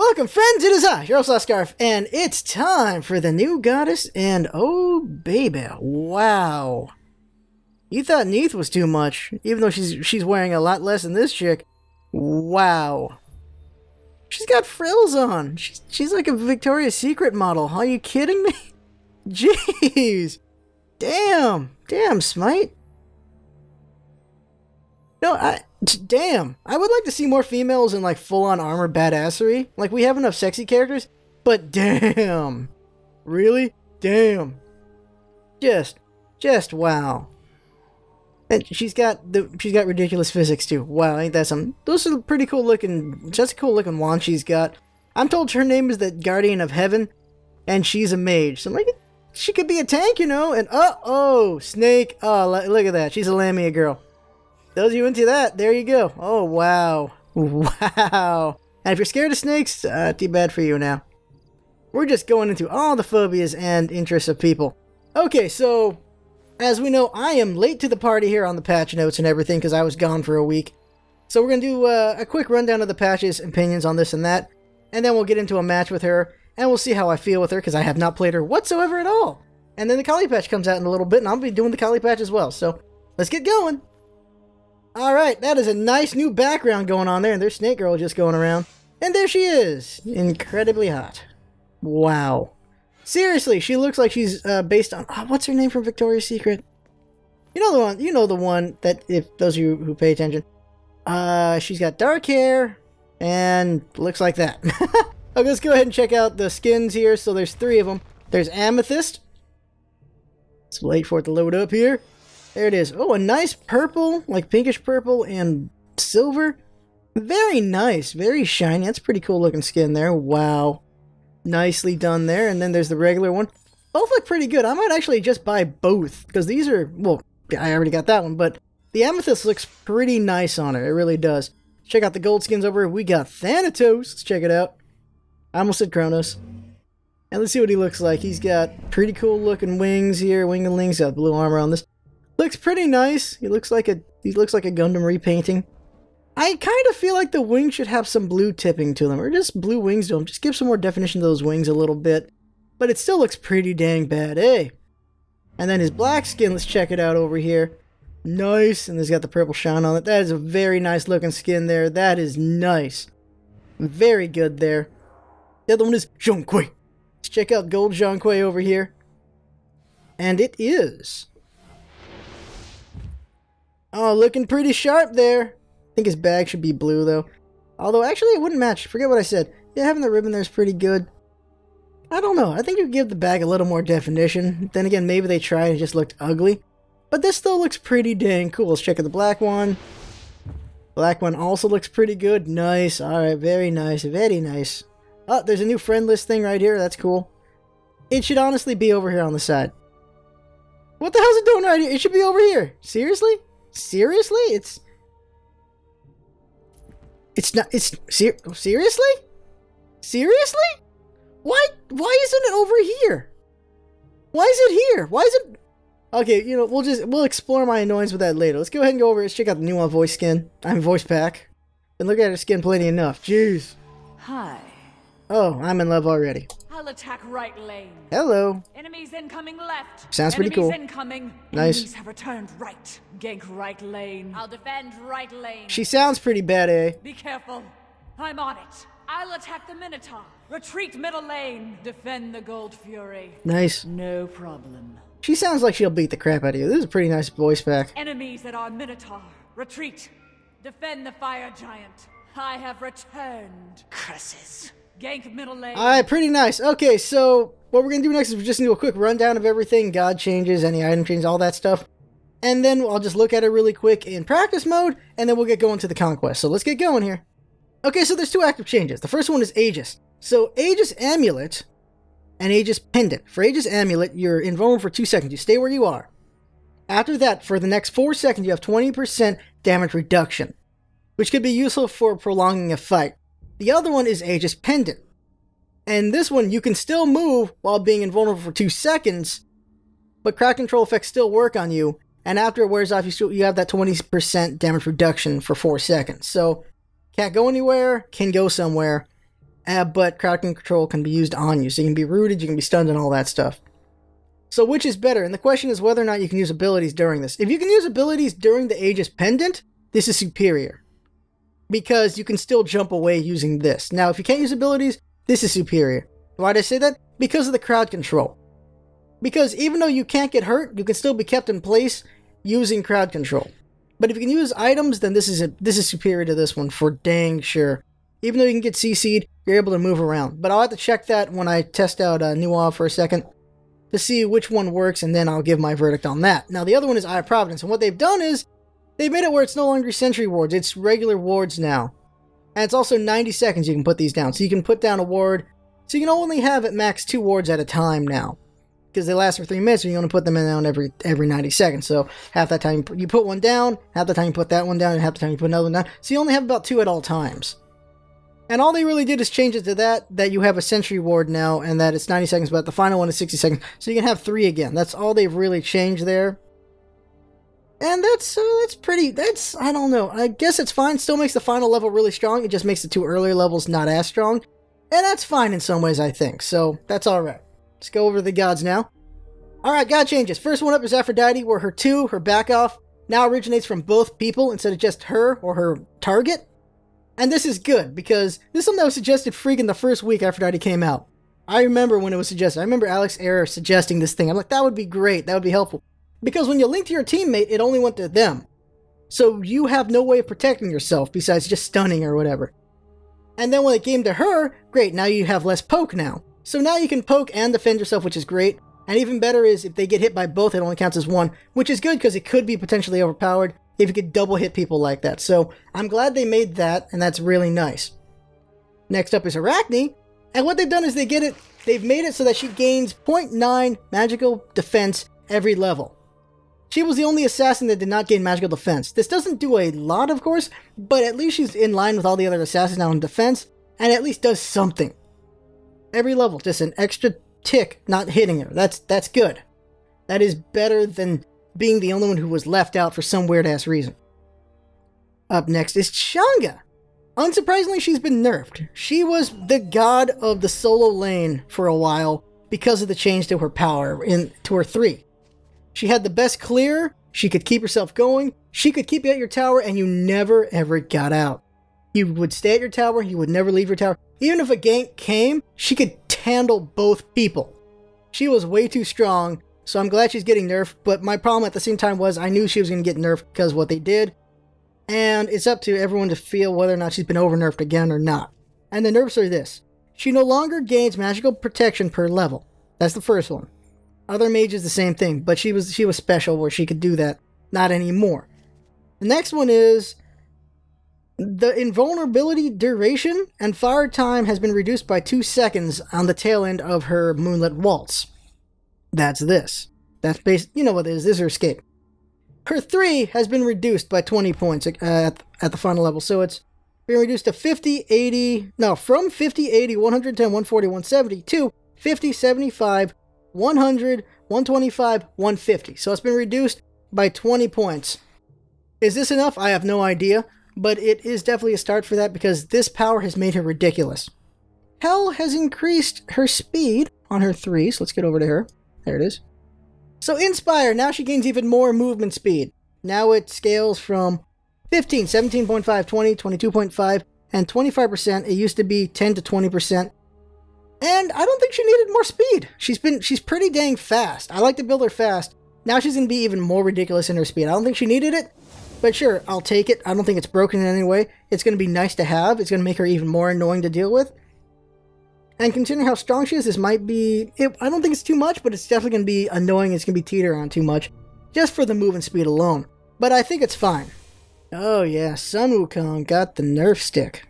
Welcome, friends, it is I, your host, Scarf, and it's time for the new goddess, and oh, baby, wow. You thought Neith was too much, even though she's wearing a lot less than this chick. Wow. She's got frills on. She's like a Victoria's Secret model. Are you kidding me? Jeez. Damn, Smite. No, damn. I would like to see more females in like full-on armor badassery. Like, we have enough sexy characters, but damn. Really? Damn. Just wow. And she's got ridiculous physics too. Wow, ain't that something? Those are pretty cool looking. Just a cool looking wand she's got. I'm told her name is the Guardian of Heaven, and she's a mage. So I'm like, she could be a tank, you know. And oh, Snake. Oh, look at that. She's a Lamia girl. Those of you into that, there you go. Oh, wow. Wow. And if you're scared of snakes, too bad for you now. We're just going into all the phobias and interests of people. Okay, so, as we know, I am late to the party here on the patch notes and everything because I was gone for a week. So we're going to do a quick rundown of the patches, opinions on this and that, and then we'll get into a match with her, and we'll see how I feel with her because I have not played her whatsoever at all. And then the Kali patch comes out in a little bit, and I'll be doing the Kali patch as well. So, let's get going. Alright, that is a nice new background going on there, and there's Snake Girl just going around. And there she is! Incredibly hot. Wow. Seriously, she looks like she's based on... Oh, what's her name from Victoria's Secret? You know the one that, if those of you who pay attention. She's got dark hair, and looks like that. Okay, let's go ahead and check out the skins here. So there's 3 of them. There's Amethyst. Let's wait for it to load up here. There it is. Oh, a nice purple, like pinkish purple and silver. Very nice, very shiny. That's a pretty cool looking skin there. Wow. Nicely done there. And then there's the regular one. Both look pretty good. I might actually just buy both because these are, well, I already got that one, but the Amethyst looks pretty nice on her. It really does. Check out the gold skins over here. We got Thanatos. Let's check it out. I almost said Kronos. And let's see what he looks like. He's got pretty cool looking wings here. Winglings, got blue armor on this. Looks pretty nice. He looks like a Gundam repainting. I kind of feel like the wings should have some blue tipping to them, or just blue wings to them. Just give some more definition to those wings a little bit. But it still looks pretty dang bad, eh? And then his black skin, let's check it out over here. Nice, and it's got the purple shine on it. That is a very nice looking skin there. That is nice. Very good there. The other one is Zhongkui. Let's check out gold Zhongkui over here. And it is... Oh, looking pretty sharp there. I think his bag should be blue, though. Although, actually, it wouldn't match. Forget what I said. Yeah, having the ribbon there is pretty good. I don't know. I think you give the bag a little more definition. Then again, maybe they tried and it just looked ugly. But this still looks pretty dang cool. Let's check out the black one. Black one also looks pretty good. Nice. Alright, very nice. Very nice. Oh, there's a new friend list thing right here. That's cool. It should honestly be over here on the side. What the hell's it doing right here? It should be over here. Seriously? Seriously? Seriously? Seriously? Why isn't it over here? Why is it here? Why is it... Okay, you know, we'll explore my annoyance with that later. Let's go ahead and go over. Let's check out the new voice skin. Voice pack. Been looking at her skin plenty enough. Jeez. Hi. Oh, I'm in love already. I'll attack right lane. Hello. Enemies incoming left. Sounds pretty cool. Enemies incoming. Nice. Enemies have returned right. Gank right lane. I'll defend right lane. She sounds pretty bad, eh? Be careful. I'm on it. I'll attack the Minotaur. Retreat middle lane. Defend the Gold Fury. Nice. No problem. She sounds like she'll beat the crap out of you. This is a pretty nice voice pack. Enemies at our Minotaur. Retreat. Defend the Fire Giant. I have returned. Curses. Gank middle lane. Alright, pretty nice. Okay, so what we're going to do next is we're just going to do a quick rundown of everything. God changes, any item changes, all that stuff. And then I'll just look at it really quick in practice mode, and then we'll get going to the conquest. So let's get going here. Okay, so there's 2 active changes. The first one is Aegis. So Aegis Amulet and Aegis Pendant. For Aegis Amulet, you're invulnerable for 2 seconds. You stay where you are. After that, for the next 4 seconds, you have 20% damage reduction, which could be useful for prolonging a fight. The other one is Aegis Pendant. And this one, you can still move while being invulnerable for 2 seconds, but crowd control effects still work on you, and after it wears off, you have that 20% damage reduction for 4 seconds. So, can't go anywhere, can go somewhere. but crowd control can be used on you. So you can be rooted, you can be stunned, and all that stuff. So which is better? And the question is whether or not you can use abilities during this. If you can use abilities during the Aegis Pendant, this is superior. Because you can still jump away using this. Now, if you can't use abilities, this is superior. Why did I say that? Because of the crowd control. Because even though you can't get hurt, you can still be kept in place using crowd control. But if you can use items, then this is superior to this one for dang sure. Even though you can get CC'd, you're able to move around. But I'll have to check that when I test out Nuov for a second to see which one works, and then I'll give my verdict on that. Now, the other one is Eye of Providence, and what they've done is they've made it where it's no longer sentry wards, it's regular wards now. And it's also 90 seconds you can put these down. So you can put down a ward, so you can only have at max 2 wards at a time now. Because they last for 3 minutes, and you only put them down every 90 seconds. So half that time you put one down, half the time you put that one down, and half the time you put another one down. So you only have about 2 at all times. And all they really did is change it to that you have a sentry ward now, and that it's 90 seconds, but the final one is 60 seconds. So you can have 3 again. That's all they've really changed there. And that's I don't know. I guess it's fine. Still makes the final level really strong. It just makes the 2 earlier levels not as strong. And that's fine in some ways, I think. So that's alright. Let's go over the gods now. Alright, god changes. First one up is Aphrodite, where her 2, her back off, now originates from both people instead of just her or her target. And this is good, because this is something that was suggested freaking the first week Aphrodite came out. I remember when it was suggested. I remember Alex Ayer suggesting this thing. I'm like, that would be great. That would be helpful. Because when you link to your teammate, it only went to them. So you have no way of protecting yourself besides just stunning or whatever. And then when it came to her, great, now you have less poke now. So now you can poke and defend yourself, which is great. And even better is if they get hit by both, it only counts as 1, which is good because it could be potentially overpowered if you could double hit people like that. So I'm glad they made that, and that's really nice. Next up is Arachne, and what they've done is they've made it so that she gains 0.9 magical defense every level. She was the only assassin that did not gain magical defense. This doesn't do a lot, of course, but at least she's in line with all the other assassins now in defense, and at least does something. Every level, just an extra tick not hitting her. That's good. That is better than being the only one who was left out for some weird-ass reason. Up next is Chang'e. Unsurprisingly, she's been nerfed. She was the god of the solo lane for a while because of the change to her power, to her 3. She had the best clear, she could keep herself going, she could keep you at your tower, and you never ever got out. You would stay at your tower, you would never leave your tower. Even if a gank came, she could handle both people. She was way too strong, so I'm glad she's getting nerfed, but my problem at the same time was I knew she was going to get nerfed because of what they did, and it's up to everyone to feel whether or not she's been over-nerfed again or not. And the nerfs are this. She no longer gains magical protection per level. That's the first one. Other mages the same thing, but she was special where she could do that. Not anymore. The next one is the invulnerability duration and fire time has been reduced by 2 seconds on the tail end of her Moonlit Waltz. That's this. That's you know what it is. This is her escape. Her 3 has been reduced by 20 points at the final level, so it's been reduced to 50, 80, no, from 50, 80, 110, 140, 170 to 50, 75, 100, 125, 150. So it's been reduced by 20 points. Is this enough? I have no idea, but it is definitely a start for that because this power has made her ridiculous. Hell has increased her speed on her 3, so let's get over to her. There it is. So Inspire, now she gains even more movement speed. Now it scales from 15, 17.5, 20, 22.5, and 25%. It used to be 10 to 20%. And I don't think she needed more speed. She's pretty dang fast. I like to build her fast. Now she's going to be even more ridiculous in her speed. I don't think she needed it, but sure, I'll take it. I don't think it's broken in any way. It's going to be nice to have. It's going to make her even more annoying to deal with. And considering how strong she is, this might be... I don't think it's too much, but it's definitely going to be annoying. It's going to be teeter on too much, just for the movement speed alone. But I think it's fine. Oh yeah, Sun Wukong got the nerf stick.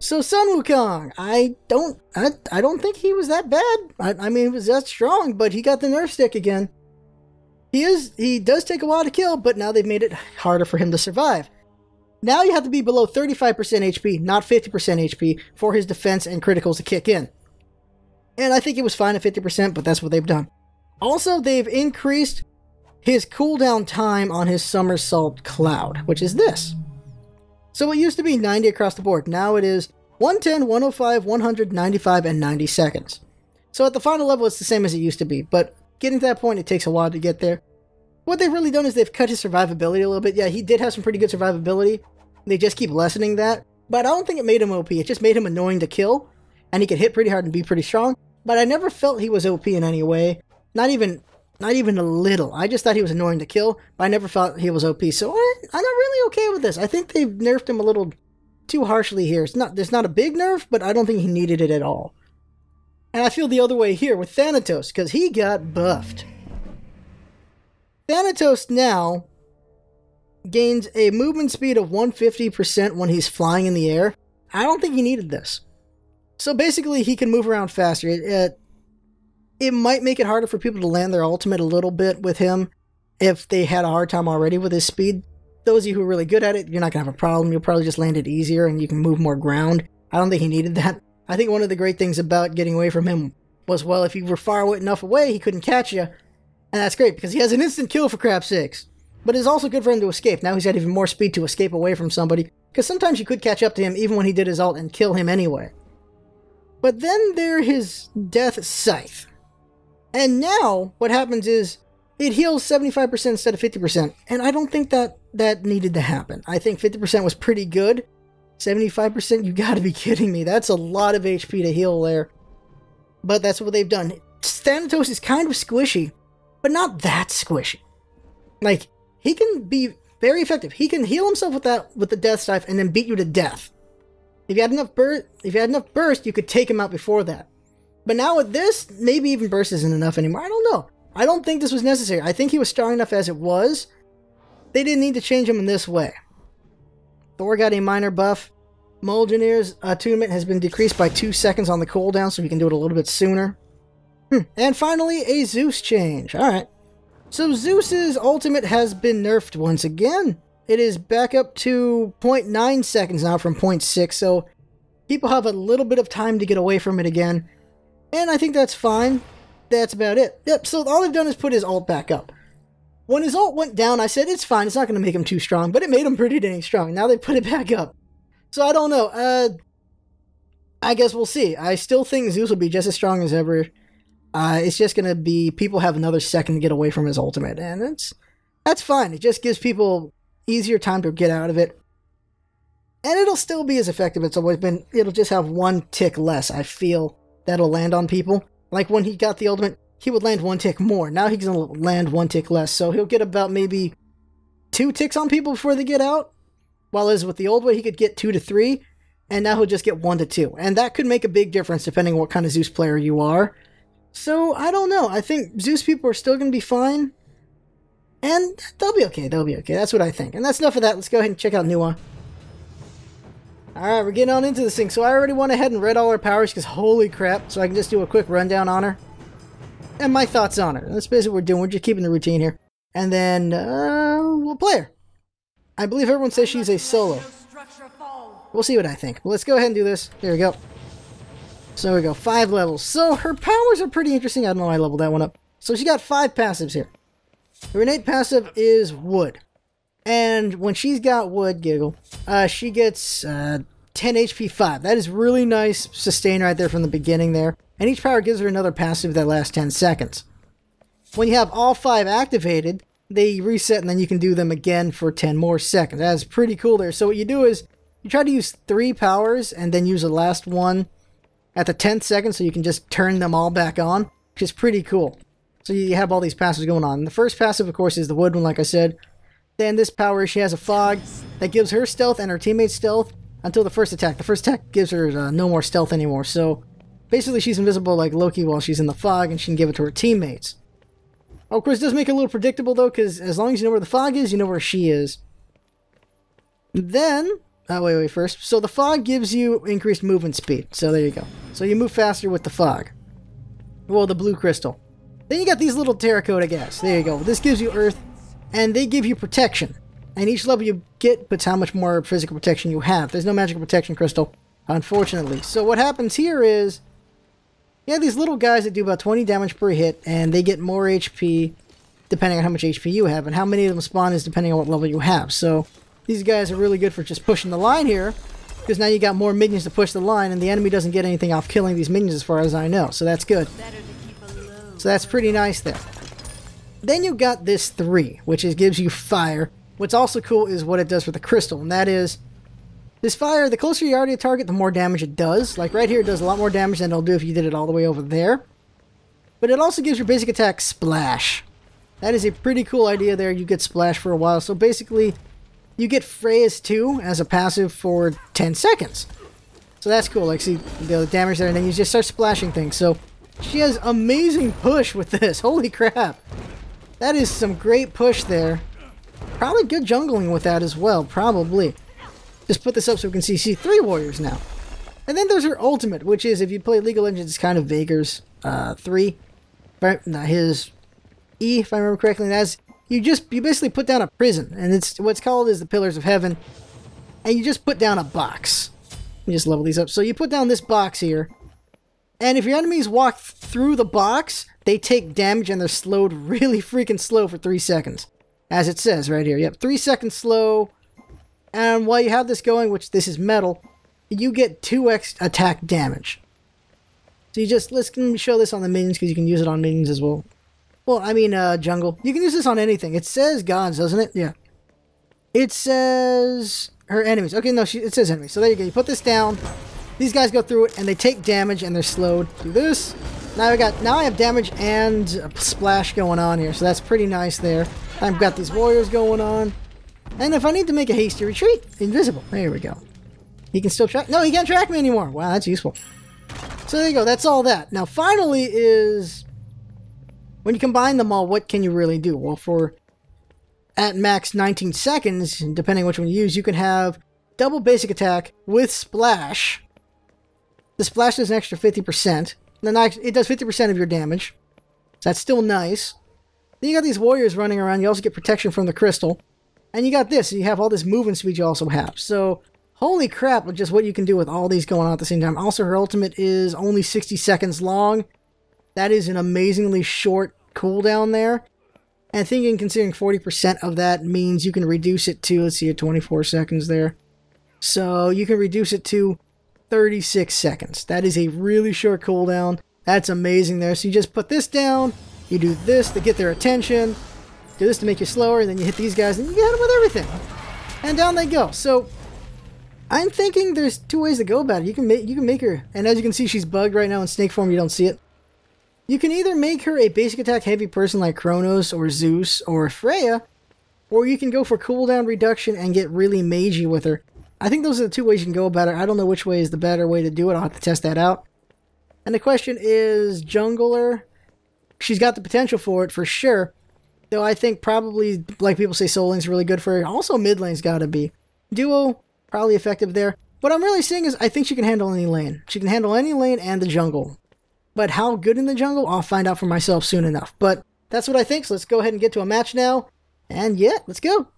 So Sun Wukong, I don't think he was that bad. I mean, he was that strong, but he got the nerf stick again. He does take a while to kill, but now they've made it harder for him to survive. Now you have to be below 35% HP, not 50% HP, for his defense and criticals to kick in. And I think it was fine at 50%, but that's what they've done. Also, they've increased his cooldown time on his Somersault Cloud, which is this. So it used to be 90 across the board. Now it is 110, 105, 100, 95, and 90 seconds. So at the final level, it's the same as it used to be, but getting to that point, it takes a while to get there. What they've really done is they've cut his survivability a little bit. Yeah, he did have some pretty good survivability. They just keep lessening that. But I don't think it made him OP. It just made him annoying to kill. And he could hit pretty hard and be pretty strong. But I never felt he was OP in any way. Not even a little. I just thought he was annoying to kill. But I never felt he was OP. So I'm not really okay with this. I think they've nerfed him a little too harshly here. There's not a big nerf, but I don't think he needed it at all. And I feel the other way here with Thanatos, because he got buffed. Thanatos now gains a movement speed of 150% when he's flying in the air. I don't think he needed this. So basically, he can move around faster. It might make it harder for people to land their ultimate a little bit with him if they had a hard time already with his speed. Those of you who are really good at it, you're not going to have a problem. You'll probably just land it easier and you can move more ground. I don't think he needed that. I think one of the great things about getting away from him was, well, if you were far enough away, he couldn't catch you. And that's great, because he has an instant kill for crap's sakes. But it's also good for him to escape. Now he's got even more speed to escape away from somebody, because sometimes you could catch up to him even when he did his ult and kill him anyway. But then there's his Death Scythe. And now, what happens is, it heals 75% instead of 50%. And I don't think that needed to happen. I think 50% was pretty good. 75%, you gotta be kidding me. That's a lot of HP to heal there. But that's what they've done. Thanatos is kind of squishy, but not that squishy. Like, he can be very effective. He can heal himself with the Death Scythe and then beat you to death. If you had enough burst, you could take him out before that. But now with this, maybe even burst isn't enough anymore. I don't know. I don't think this was necessary. I think he was strong enough as it was. They didn't need to change him in this way. Thor got a minor buff. Mjolnir's attunement has been decreased by 2 seconds on the cooldown, so we can do it a little bit sooner. And finally, a Zeus change. Alright. So Zeus's ultimate has been nerfed once again. It is back up to 0.9 seconds now from 0.6, so people have a little bit of time to get away from it again. And I think that's fine. That's about it. Yep, so all they've done is put his ult back up. When his ult went down, I said, it's fine, it's not going to make him too strong, but it made him pretty dang strong. Now they put it back up. So I don't know. I guess we'll see. I still think Zeus will be just as strong as ever. It's just going to be people have another second to get away from his ultimate, and that's fine. It just gives people easier time to get out of it. And it'll still be as effective as it's always been. It'll just have one tick less, I feel, that'll land on people. Like when he got the ultimate, he would land one tick more. Now he's going to land one tick less, so he'll get about maybe 2 ticks on people before they get out. While as with the old way, he could get 2 to 3, and now he'll just get 1 to 2. And that could make a big difference depending on what kind of Zeus player you are. So, I don't know. I think Zeus people are still going to be fine. And they'll be okay. They'll be okay. That's what I think. And that's enough of that. Let's go ahead and check out Nuwa. Alright, we're getting on into this thing. So I already went ahead and read all her powers because holy crap. So I can just do a quick rundown on her. And my thoughts on her. That's basically what we're doing. We're just keeping the routine here. And then, we'll play her. I believe everyone says she's a solo. We'll see what I think. But let's go ahead and do this. There we go. So there we go. 5 levels. So her powers are pretty interesting. I don't know why I leveled that one up. So she got 5 passives here. Her innate passive is wood. And when she's got wood, giggle, she gets 10 HP 5. That is really nice sustain right there from the beginning there. And each power gives her another passive that lasts 10 seconds. When you have all 5 activated, they reset and then you can do them again for 10 more seconds. That's pretty cool there. So what you do is you try to use 3 powers and then use the last one at the 10th second so you can just turn them all back on, which is pretty cool. So you have all these passives going on. And the first passive, of course, is the wood one, like I said. Then this power, she has a fog that gives her stealth and her teammates stealth until the first attack. The first attack gives her no more stealth anymore. So basically she's invisible like Loki while she's in the fog and she can give it to her teammates. Oh, of course, it does make it a little predictable though, because as long as you know where the fog is, you know where she is. Then, wait first. So the fog gives you increased movement speed. So there you go. So you move faster with the fog. Well, the blue crystal. Then you got these little terracotta gas. There you go. This gives you earth, and they give you protection. And each level you get puts how much more physical protection you have. There's no magical protection crystal, unfortunately. So what happens here is, you have these little guys that do about 20 damage per hit, and they get more HP depending on how much HP you have, and how many of them spawn is depending on what level you have. So these guys are really good for just pushing the line here. because now you got more minions to push the line, and the enemy doesn't get anything off killing these minions as far as I know, so that's good. So that's pretty nice there. Then you got this 3, which gives you fire. What's also cool is what it does for the crystal, and that is, this fire, the closer you are to a target, the more damage it does. Like right here, it does a lot more damage than it'll do if you did it all the way over there. But it also gives your basic attack Splash. That is a pretty cool idea there. You get Splash for a while. So basically, you get Freya's 2 as a passive for 10 seconds. So that's cool. Like, see the damage there, and then you just start splashing things. So she has amazing push with this. Holy crap. That is some great push there. Probably good jungling with that as well. Probably. Just put this up so we can see 3 warriors now. And then there's her ultimate, which is, if you play League of Legends, it's kind of Veigar's 3. His E, if I remember correctly. And that's, you basically put down a prison. And it's what's called is the Pillars of Heaven. And you just put down a box. Let me just level these up. So you put down this box here. And if your enemies walk through the box, they take damage and they're slowed really freaking slow for 3 seconds. As it says right here. Yep, 3 seconds slow. And while you have this going, which this is metal, you get 2x attack damage. So you just, let's show this on the minions because you can use it on minions as well. Well, I mean jungle. You can use this on anything. It says gods, doesn't it? Yeah. It says her enemies. Okay, no, it says enemies. So there you go. You put this down. These guys go through it and they take damage and they're slowed. Do this. Now I have damage and a splash going on here. So that's pretty nice there. I've got these warriors going on. And if I need to make a hasty retreat, invisible. There we go. He can still track. No, he can't track me anymore. Wow, that's useful. So there you go. That's all that. Now, finally is, when you combine them all, what can you really do? Well, for at max 19 seconds, depending on which one you use, you can have double basic attack with splash. The splash does an extra 50%. Then it does 50% of your damage. So that's still nice. Then you got these warriors running around. You also get protection from the crystal. And you got this. You have all this movement speed you also have. So, holy crap, just what you can do with all these going on at the same time. Also, her ultimate is only 60 seconds long. That is an amazingly short cooldown there. And thinking, considering 40% of that means you can reduce it to, let's see, 24 seconds there. So, you can reduce it to 36 seconds. That is a really short cooldown. That's amazing there. So, you just put this down. You do this to get their attention. Do this to make you slower, and then you hit these guys, and you get them with everything. And down they go. So, I'm thinking there's 2 ways to go about it. You can make her, and as you can see, she's bugged right now in snake form. You don't see it. You can either make her a basic attack heavy person like Kronos or Zeus or Freya, or you can go for cooldown reduction and get really magey with her. I think those are the 2 ways you can go about it. I don't know which way is the better way to do it. I'll have to test that out. And the question is, jungler, she's got the potential for it for sure. Though I think probably, like people say, Soul Lane's really good for her. Also, mid lane's got to be. Duo, probably effective there. What I'm really saying is I think she can handle any lane. She can handle any lane and the jungle. But how good in the jungle, I'll find out for myself soon enough. But that's what I think, so let's go ahead and get to a match now. And yeah, let's go.